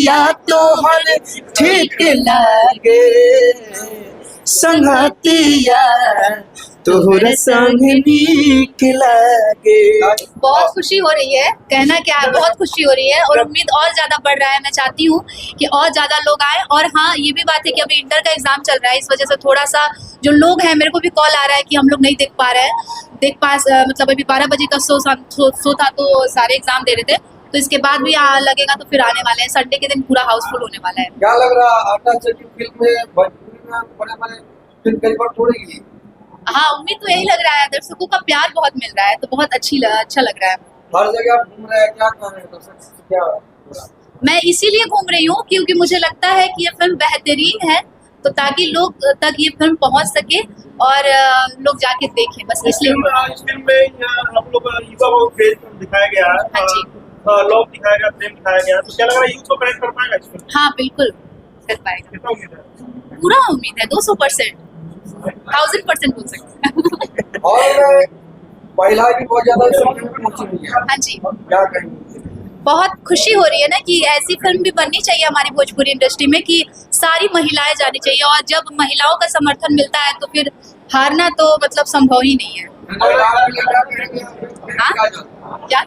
बतिया तोहर ठीक लागे, संगतिया तोहर संग नीक लागे। बहुत खुशी हो रही है, कहना क्या है, बहुत खुशी हो रही है और उम्मीद और ज्यादा बढ़ रहा है। मैं चाहती हूँ कि और ज्यादा लोग आए। और हाँ, ये भी बात है कि अभी इंटर का एग्जाम चल रहा है, इस वजह से थोड़ा सा जो लोग हैं, मेरे को भी कॉल आ रहा है कि हम लोग नहीं देख पा रहे हैं। मतलब अभी 12 बजे का शो था तो सारे एग्जाम दे रहे थे, तो इसके बाद भी लगेगा तो फिर आने वाले हैं। संडे के दिन पूरा हाउसफुल होने वाला है। क्या लग रहा है आटा चक्की फिल्म में भोजपुरी में बड़े फिल्म कई बार छोड़ेगी? हाँ, उम्मीद तो यही लग रहा है। दर्शकों का प्यार बहुत मिल रहा है तो बहुत अच्छा लग रहा है। हर जगह आप घूम रहे हैं, क्या कर रहे हैं दर्शक क्या? मैं इसीलिए घूम रही हूँ क्योंकि मुझे लगता है कि ये फिल्म बेहतरीन है, तो ताकि लोग तक ये फिल्म पहुंच सके और लोग जाके देखें, बस इसलिए। इस फिल्म में हम लोग युवा बहुत फेज दिखाया गया है। हाँ जी, लव दिखाया गया, प्रेम दिखाया गया, तो क्या लग रहा है यूथ को कनेक्ट कर पाएगा इस फिल्म? हाँ बिल्कुल कर पाएगा। कितना उम्मीद है? पूरा उम्मीद है, 200%, 1000% बोल सकते हैं। और महिला भी बहुत ज्यादा इस फिल्म में पहुंची हुई है, हाँ जी, क्या कहेंगे? बहुत खुशी हो रही है ना कि ऐसी फिल्म भी बननी चाहिए हमारी भोजपुरी इंडस्ट्री में कि सारी महिलाएं जानी चाहिए। और जब महिलाओं का समर्थन मिलता है तो फिर हारना तो मतलब संभव ही नहीं है। महिलाओं के लिए क्या कहेंगे? हाँ? क्या?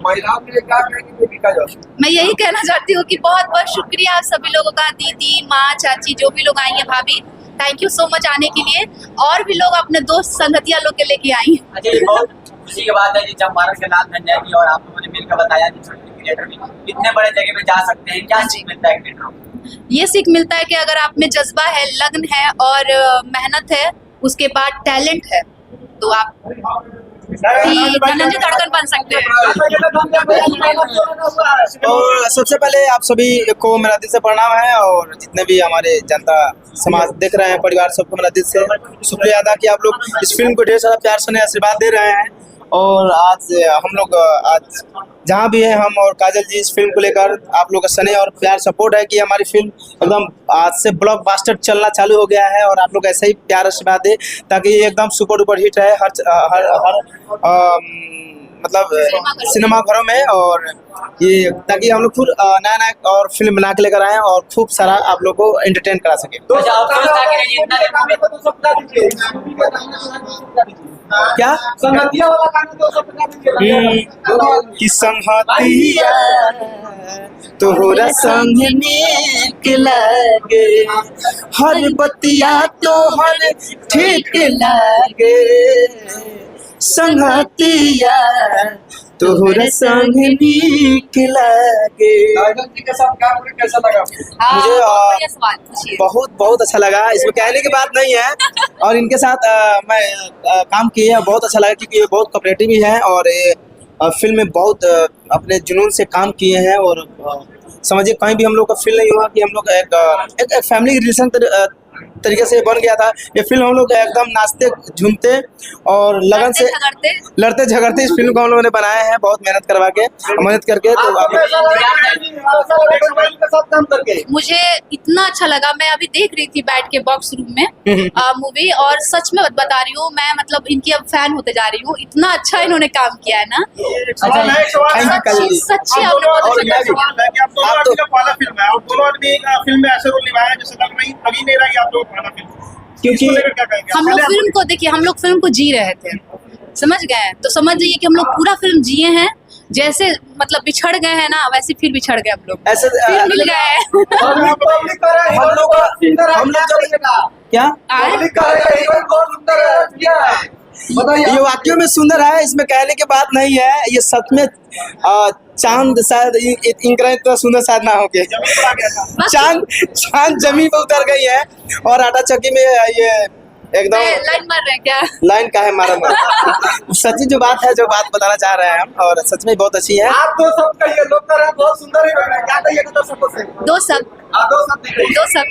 महिलाओं के लिए क्या कहेंगे दीपिका जोशी? मैं यही कहना चाहती हूँ कि बहुत बहुत शुक्रिया आप सभी लोगों का, दीदी, माँ, चाची, जो भी लोग आई हैं, भाभी, थैंक यू सो मच आने के लिए। और भी लोग अपने दोस्त संगतिया लोग के लेके आई हैं। अच्छा, ये बहुत खुशी की बात है कि जब भारत के लाल बन जाएगी और आप लोगों ने मिलकर बताया कि छोटे क्रिएटर भी इतने बड़े जगह पे जा सकते हैं, क्या सीख मिलता है क्रिएटरों को? ये सीख मिलता है कि अगर आप में जज्बा है, लगन है और मेहनत है, उसके बाद टैलेंट है, तो आप धनंजय धड़कन बन सकते हैं। और सबसे पहले आप सभी को मेरा दिल से प्रणाम है, और जितने भी हमारे जनता समाज देख रहे हैं, परिवार, सबको मेरा दिल से शुक्रिया अदा कि आप लोग इस फिल्म को ढेर सारा प्यार से आशीर्वाद दे रहे हैं। और आज हम लोग आज जहाँ भी है, हम और काजल जी इस फिल्म को लेकर आप लोग का स्नेह और प्यार सपोर्ट है कि हमारी फिल्म एकदम आज से ब्लॉकबस्टर चलना चालू हो गया है। और आप लोग ऐसे ही प्यार आशीर्वाद दे ताकि ये एकदम सुपर डुपर हिट रहे हर मतलब सिनेमा घरों में, और ये ताकि हम लोग खुद नया नया और फिल्म बना के लेकर आए और खूब सारा आप लोग को एंटरटेन करा सके। क्या संगतिया वाला गाना तो सब बता दीजिए। कि संगतिया तोहरा संग नीक लागे, हर बतिया तोहर ठीक लागे, संगतिया तोहरा संग नीक लागे। काजल जी के साथ काम करके कैसा लगा? मुझे बढ़िया सवाल पूछिए। बहुत अच्छा लगा, इसमें कहने की बात नहीं है। और इनके साथ मैं काम किया, बहुत अच्छा लगा क्योंकि ये बहुत कोऑपरेटिव भी हैं और ये फिल्म में बहुत अपने जुनून से काम किए हैं। और समझिए कहीं भी हम लोग का फील नहीं हुआ कि हम लोग एक फैमिली रिलेशन तरीके से बन गया था। ये फिल्म हम लोग एकदम नाचते झूमते और लगन से लड़ते झगड़ते इस फिल्म को हम लोगों ने बनाया है, बहुत मेहनत करवा के, मेहनत करके। तो मुझे इतना अच्छा लगा, मैं अभी देख रही थी बैठ के बॉक्स रूम में मूवी, और सच में बता रही हूँ मैं, मतलब इनकी अब फैन होते जा रही हूँ। इतना अच्छा इन्होंने काम किया है ना, सच्ची आपने बहुत अच्छा क्योंकि हम लोग फिल्म को देखिए, हम लोग फिल्म को जी रहे थे, समझ गए? तो समझ जाइए कि हम लोग पूरा फिल्म जिए हैं। जैसे मतलब बिछड़ गए हैं ना, वैसे फिर बिछड़ गए हम लोग, ऐसे फिर मिल गए। हम लोग क्या ये वाक्यों में सुंदर है, इसमें कहने की बात नहीं है। ये सच में चांद शायद इनका इतना सुंदर शायद ना हो के चांद जमीन पे उतर गई है। और आटा चक्की में ये एकदम लाइन मार रहे हैं क्या? लाइन का है मारा सच्ची जो बात है, जो बात बताना चाह रहे हैं हम, और सच में बहुत अच्छी है। आप दो सब कहिए, लोग कर रहे हैं बहुत सुंदर ही बन रहा है, क्या कहिएगा दर्शकों से? दो सब दो सब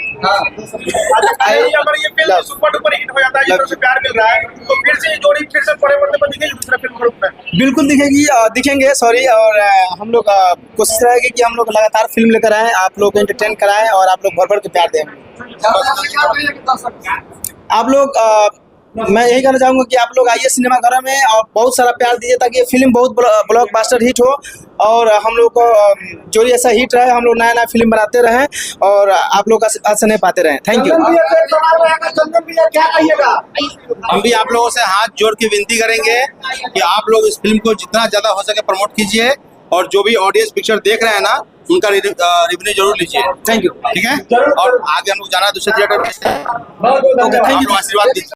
अगर ये फिल्म सुपर डुपर हिट हो जाता है, जिससे प्यार मिल रहा है, तो फिर से ये जोड़ी फिर से बड़े पर्दे पर दिखेगी दूसरा फिल्म ग्रुप में? बिल्कुल दिखेंगे सॉरी। और हम लोग कोशिश रहेगी कि हम लोग लगातार फिल्म लेकर आए, आप लोग एंटरटेन कराएं और आप लोग भर भर के प्यार दें। आप लोग मैं यही कहना चाहूंगा कि आप लोग आइए सिनेमाघरों में और बहुत सारा प्यार दीजिए ताकि ये फिल्म बहुत ब्लॉकबस्टर हिट हो और हम लोग को जो ऐसा हिट रहे, हम लोग नया नया फिल्म बनाते रहें और आप लोग का आशीर्वाद स्नेह पाते रहें। Thank you. चंदन भैया से एक सवाल रहेगा, चंदन भैया क्या कहिएगा? हम भी आप लोगों से हाथ जोड़ के विनती करेंगे कि आप लोग इस फिल्म को जितना ज्यादा हो सके प्रमोट कीजिए और जो भी ऑडियंस पिक्चर देख रहे हैं ना उनका रिव्यू जरूर लीजिए। Thank you. ठीक है, और आगे हम लोग जाना है दूसरे थिएटर में। बहुत बहुत आप धन्यवाद। लोग आशीर्वाद दीजिए।